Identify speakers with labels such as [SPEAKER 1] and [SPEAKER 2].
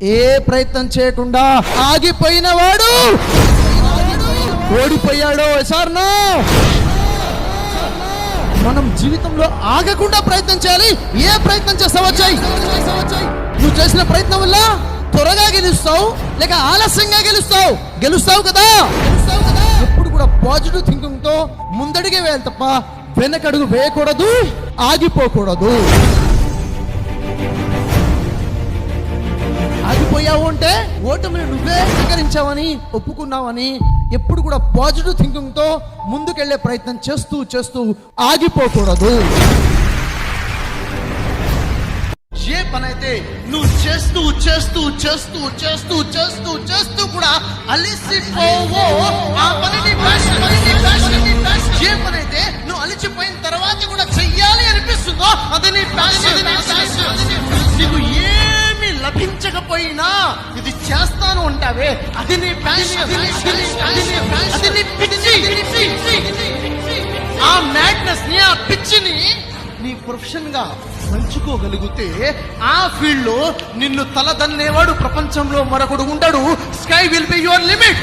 [SPEAKER 1] ఏ ప్రయత్నం చేయకుండా ఆగిపోయిన వాడు ఓడిపోయాడు. సార్నా మనం జీవితంలో ఆగకుండా ప్రయత్నం చేయాలి. ఏ ప్రయత్నం చేస్తావో చెయ్యి. నువ్వు చేసిన ప్రయత్నం వల్ల త్వరగా గెలుస్తావు లేక ఆలస్యంగా గెలుస్తావు కదా. ఎప్పుడు కూడా పాజిటివ్ థింకింగ్ తో ముందడిగే వేయాలి తప్ప వెనకడుగు వేయకూడదు, ఆగిపోకూడదు. ఆగిపోయావు అంటే ఓటమిని నువ్వే స్వీకరించావని ఒప్పుకున్నావని. ఎప్పుడు కూడా పాజిటివ్ థింకింగ్ తో ముందుకెళ్లే ప్రయత్నం చేస్తూ ఆగిపోకూడదు.
[SPEAKER 2] ఏ పని అయితే నువ్వు చేస్తూ కూడా అలిసిపోవో ఆ పనిని ఏ పని అయితే నువ్వు అలిసిపోయిన తర్వాత కూడా చెయ్యాలి అనిపిస్తుందో అది నీ ప్యాషన్. నీకు ఏమి లభించకపోయినా ఇది చేస్తాను అంటావే అది నీ ప్యాషన్, అది నీ పిచ్చి. ఆ మ్యాడ్నెస్ ని, ఆ పిచ్చిని నీ ప్రొఫెషన్ గా పంచుకోగలిగితే ఆ ఫీల్డ్ లో నిన్ను తలదన్నేవాడు ప్రపంచంలో మరొకడు ఉండడు. Sky will be your limit.